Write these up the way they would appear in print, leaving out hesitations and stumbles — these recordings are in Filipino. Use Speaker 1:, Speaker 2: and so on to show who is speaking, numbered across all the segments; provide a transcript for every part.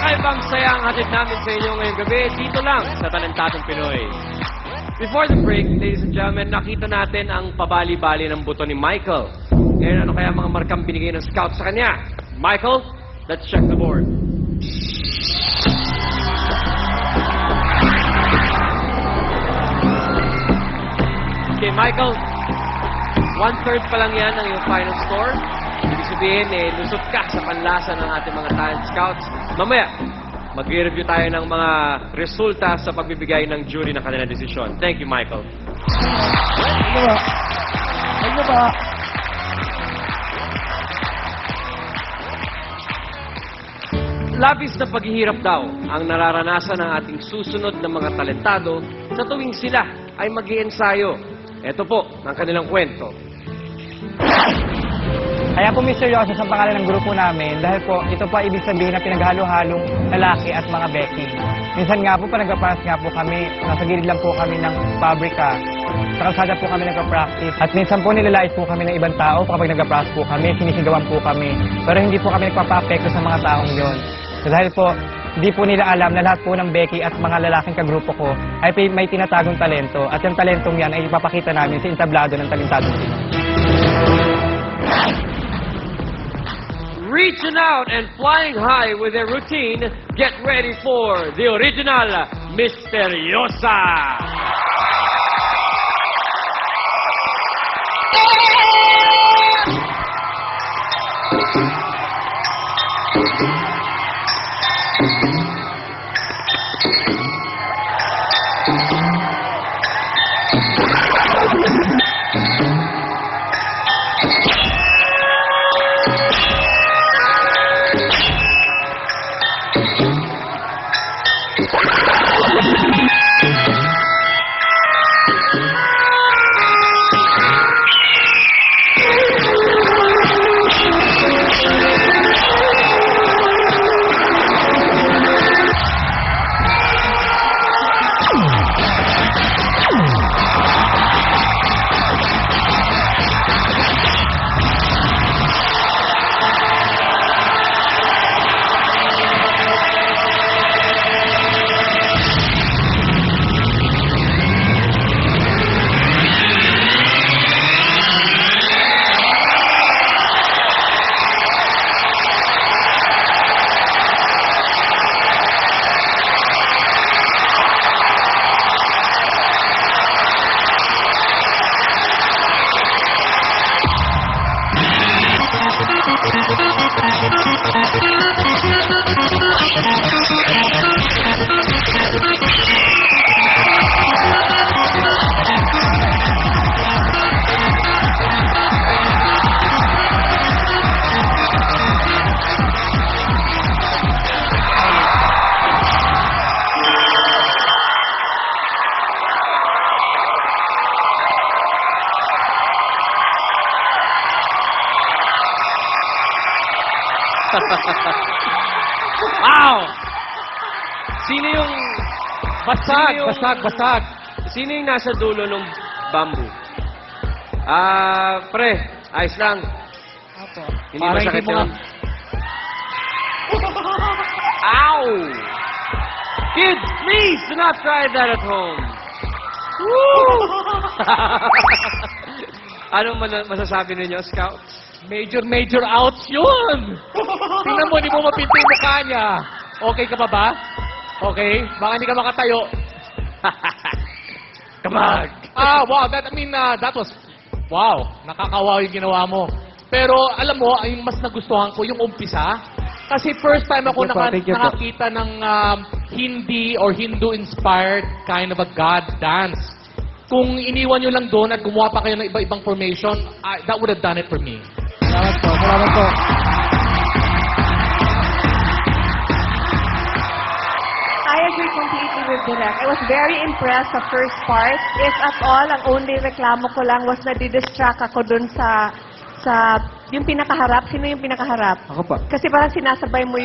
Speaker 1: Kakaibang saya ang hatid namin sa inyo ngayong gabi dito lang sa Talentadong Pinoy. Before the break, ladies and gentlemen, nakita natin ang pabali-bali ng buto ni Michael. Ngayon, ano kaya mga markang binigay ng scout sa kanya? Michael, let's check the board. Okay, Michael, 1/3 pa lang yan ang iyong final score. Ibig sabihin, lusot ka sa panlasa ng ating mga talent scouts. Mamaya, mag-review tayo ng mga resulta sa pagbibigay ng jury ng kanilang desisyon. Thank you, Michael.
Speaker 2: Ano ba? Ano ba?
Speaker 1: Labis na paghihirap daw ang nararanasan ng ating susunod na mga talentado sa tuwing sila ay mag-iensayo. Ito po ang kanilang kwento.
Speaker 2: Kaya po misteryoso sa pangalan ng grupo namin dahil po ito pa ibig sabihin na pinaghalo-halong lalaki at mga Becky. Minsan nga po pa nagpa-practice nga po kami, nasa gilid lang po kami ng pabrika. Sa kalsada po kami nagpa-practice. At minsan po nilalait po kami ng ibang tao kapag nagpa-practice po kami, sinisigawan po kami. Pero hindi po kami nagpapa-apekto sa mga taong yon. Dahil po, hindi po nila alam na lahat po ng Becky at mga lalaking kagrupo ko ay may tinatagong talento. At yung talentong yan ay ipapakita namin sa entablado ng Talentadong Pinoy.
Speaker 1: Reaching out and flying high with their routine, get ready for the original Misteriosa! Wow! Sino yung...
Speaker 2: Basag!
Speaker 1: Sino yung nasa dulo ng bamboo? Pre, ayos lang.
Speaker 2: Apo.
Speaker 1: Hindi masakit yun. Ow! Kids, please do not try that at home. Woo! Anong masasabi ninyo, Scouts?
Speaker 2: Major outs yun! Tingnan mo, hindi mo mapinti yung mukha niya. Okay ka pa ba? Okay? Baka hindi ka makatayo.
Speaker 1: Kamag!
Speaker 2: Wow, that was, wow, nakakawaw yung ginawa mo. Pero, alam mo, yung mas nagustuhan ko, yung umpisa. Kasi first time ako nakakita ng Hindi or Hindu-inspired kind of a God dance. Kung iniwan nyo lang doon at gumawa pa kayo ng iba-ibang formation, that would have done it for me. Salamat po.
Speaker 3: I agree completely with Direk. I was very impressed sa first part. If at all, ang only reklamo ko lang was na di-distract ako dun sa yung pinakaharap. Sino yung pinakaharap?
Speaker 2: Ako pa.
Speaker 3: Kasi parang sinasabay mo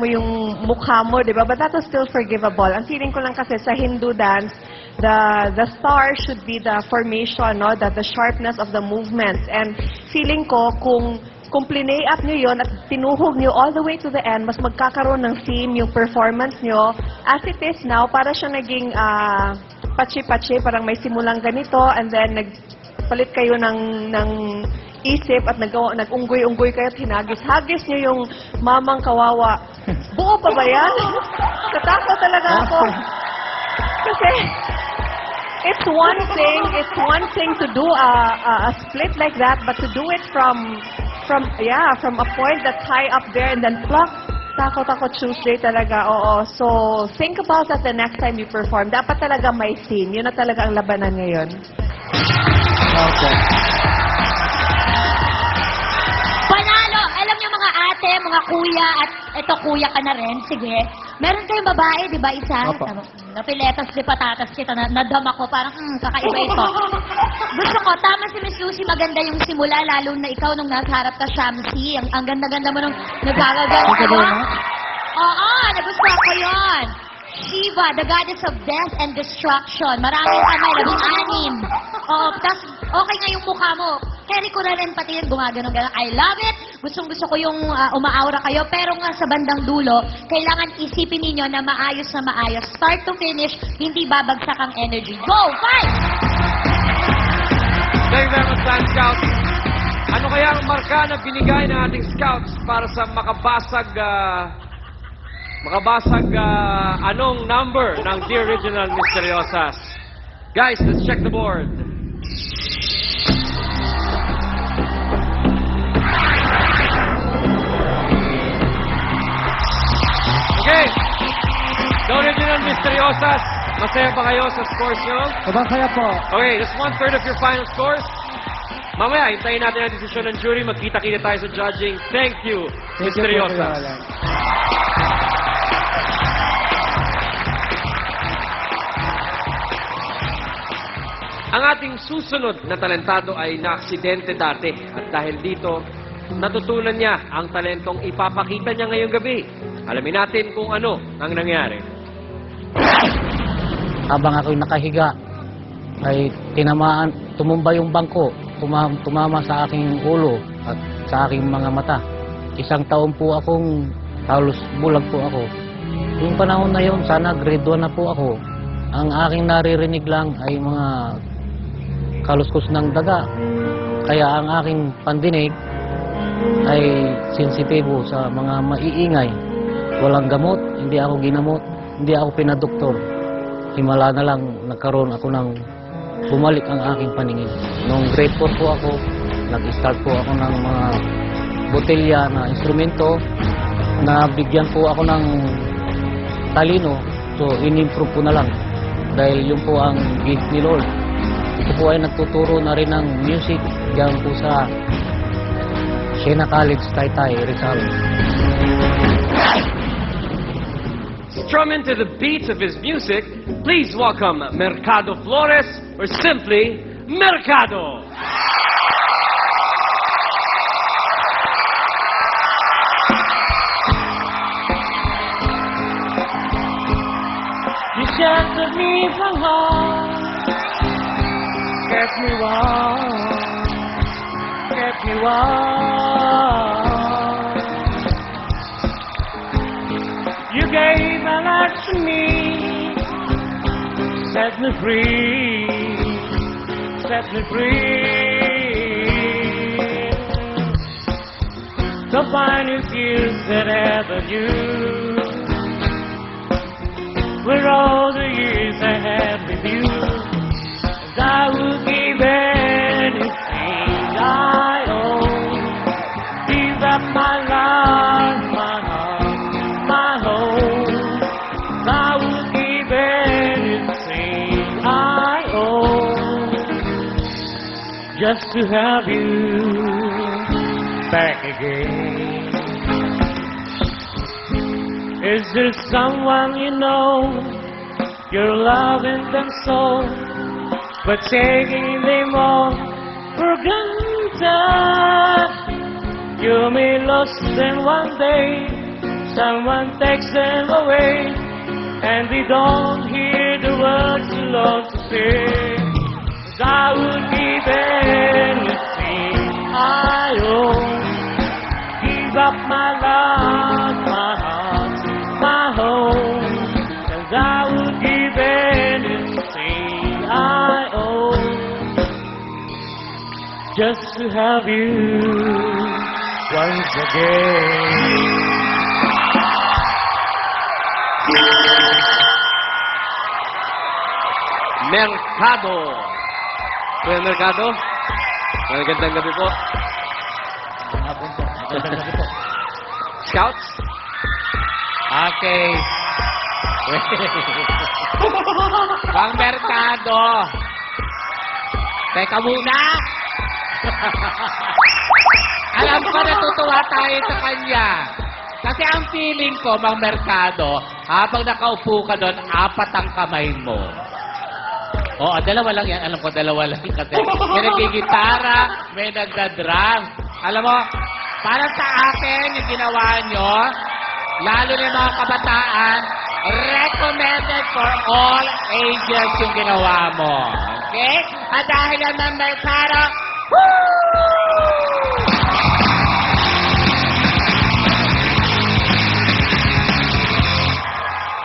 Speaker 3: yung mukha mo, di ba? But that was still forgivable. Ang feeling ko lang kasi sa Hindu dance, the star should be the formation, no? The sharpness of the movements. And feeling ko kung kung plinay up nyo yun at tinuhog nyo all the way to the end, mas magkakaroon ng theme yung performance nyo. As it is now, para siya naging patsi-patsi, parang may simulang ganito, and then nagpalit kayo ng isip at nag-unggoy-unggoy kayo at hinagis-hagis nyo yung mamang kawawa. Buo pa ba yan? Natakot talaga ako. Kasi, it's one thing to do a split like that, but to do it from a point that's high up there and then plop, takot ako Tuesday talaga, oo. So, think about that the next time you perform. Dapat talaga may scene. Yun na talaga ang labanan ngayon.
Speaker 2: Okay.
Speaker 4: Panalo! Alam niyo mga ate, mga kuya, at eto kuya ka na rin, sige. Meron kayong babae, di ba, isa?
Speaker 2: Opo.
Speaker 4: Napiletas di patatas kita, nadama ko, parang kakaiba ito. Gusto ko, tama si Miss Lucy, maganda yung simula, lalo na ikaw nung nasa harap ka, Shamsi. Ang ganda-ganda mo nung nagkagagal ka. Oo, nagustuhan ko yun. Shiva, the goddess of death and destruction. Maraming kamay, 16. Oo, tas okay nga yung mukha mo. Carry ko na rin pati yung gumagano-gano. I love it. Gustong-gusto ko yung umaaura kayo. Pero nga sa bandang dulo, kailangan isipin ninyo na maayos na maayos. Start to finish, hindi babagsak ang energy. Go! Fight!
Speaker 1: Thank you very much, Land Scouts. Ano kaya ang marka na binigay ng ating Scouts para sa makabasag anong number ng The Original Misteriosas? Guys, let's check the board. Okay. The Original Misteriosas, masaya ba kayo sa scores nyo?
Speaker 2: Masaya po.
Speaker 1: Okay, that's 1/3 of your final scores. Mamaya, hintayin natin ang desisyon ng jury. Magkita-kita tayo sa judging. Thank you, Misteriosas. Ang ating susunod na talentado ay naaksidente dati. At dahil dito, natutunan niya ang talentong ipapakita niya ngayong gabi. Alamin natin kung ano ang nangyari.
Speaker 5: Habang ako'y nakahiga, ay tumumba yung bangko, tumama sa aking ulo at sa aking mga mata. Isang taon po akong halos bulag po ako. Yung panahon na yun, sana grade 1 na po ako. Ang aking naririnig lang ay mga kaluskos ng daga. Kaya ang aking pandinig ay sensitibo sa mga maiingay. Walang gamot, hindi ako ginamot, hindi ako pinadoktor. Himala na lang nagkaroon ako ng bumalik ang aking paningin. Noong grade 4 po ako, nag-start po ako ng mga botelya na instrumento. Nabigyan po ako ng talino, so in-improve ko na lang. Dahil yun po ang gift ni Lord. Ito po ay nagtuturo na rin ng music diyan po sa Siena College, Taytay, Rizal.
Speaker 1: Strumming to the beats of his music, please welcome Mercado Flores, or simply Mercado.
Speaker 6: You sheltered me from harm, kept me warm, kept me warm. You gave my life to me, set me free, set me free. The finest years that ever knew were all the years I had with you. And I would give anything I own, give up my life, my heart, my home. I would give anything I own, just to have you back again. Is there someone you know you're loving them so, but taking them all for granted? You may lose them one day, someone takes them away, and they don't hear the words you love to say. 'Cause I would give anything I own, just to have you once again.
Speaker 1: Mercado. Kuya Mercado, magandang gabi po. Scouts?
Speaker 5: Okay. Bang Mercado. Teka muna. Alam ko natutuwa tayo sa kanya. Kasi ang feeling ko, Mang Mercado, habang nakaupo ka doon, 4 ang kamay mo. Oo, dalawa lang yan. Alam ko, dalawa lang kasi. May nagigitara, may nagdadrum. Alam mo, para sa akin, yung ginawa nyo, lalo na yung mga kabataan, recommended for all ages yung ginawa mo. Okay? At dahil yan, Mang Mercado,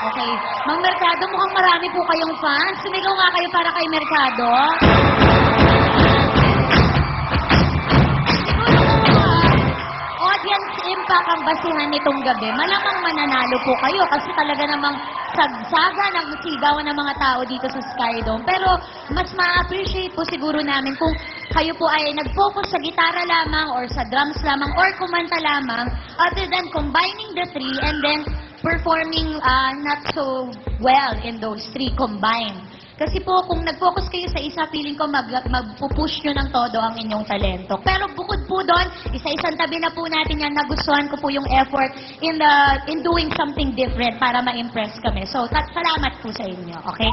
Speaker 4: Okay. Mang Mercado, mukhang marami po kayong fans. Sumigaw nga kayo para kay Mercado. Siguro audience impact ang basihan nitong gabi. Malamang mananalo po kayo kasi talaga namang sagsaga ng sigawan ng mga tao dito sa Skydome. Pero mas ma-appreciate po siguro namin kung kayo po ay nag-focus sa gitara lamang or sa drums lamang or kumanta lamang other than combining the three and then performing not so well in those three combined. Kasi po, kung nag-focus kayo sa isa, feeling ko magpupush nyo ng todo ang inyong talento. Pero bukod po doon, isa-isang tabi na po natin yan. Nagustuhan ko po yung effort in doing something different para ma-impress kami. So, salamat po sa inyo, okay?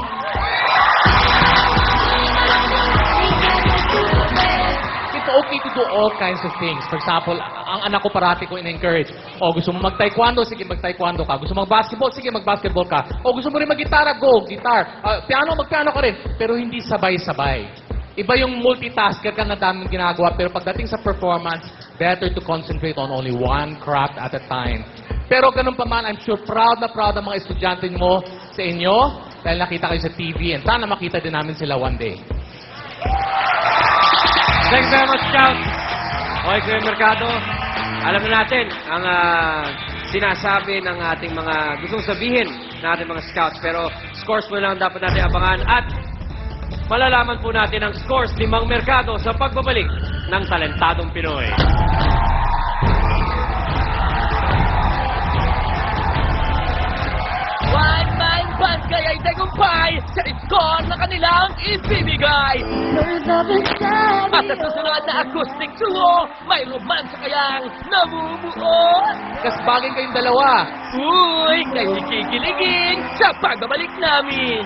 Speaker 7: It's okay to do all kinds of things. For example, ang anak ko parati ko in-encourage. O gusto mo mag-taekwondo, sige mag-taekwondo ka. Gusto mo mag-basketball, sige mag-basketball ka. O gusto mo rin mag-gitara, go, guitar. Piano, mag-piano ka rin. Pero hindi sabay-sabay. Iba yung multitasker ka na daming ginagawa. Pero pagdating sa performance, better to concentrate on only one craft at a time. Pero ganun pa man, I'm sure proud na proud ang mga estudyante mo sa inyo dahil nakita kayo sa TV and sana makita din namin sila one day.
Speaker 1: Thanks very much, Scout. Okay, Kuya Mercado, alam na natin ang sinasabi ng ating mga gustong sabihin ng ating mga Scouts. Pero scores mo lang dapat natin abangan at malalaman po natin ang scores ni Mang Mercado sa pagbabalik ng Talentadong Pinoy.
Speaker 6: One-man band kaya'y tagumpay sa score na kanilang ibibigay. At sa susunod na acoustic duo, may romansa kayang namumuo.
Speaker 7: Kas bagay kayong dalawa.
Speaker 6: Uy, kayo kikiligin sa pagbabalik namin.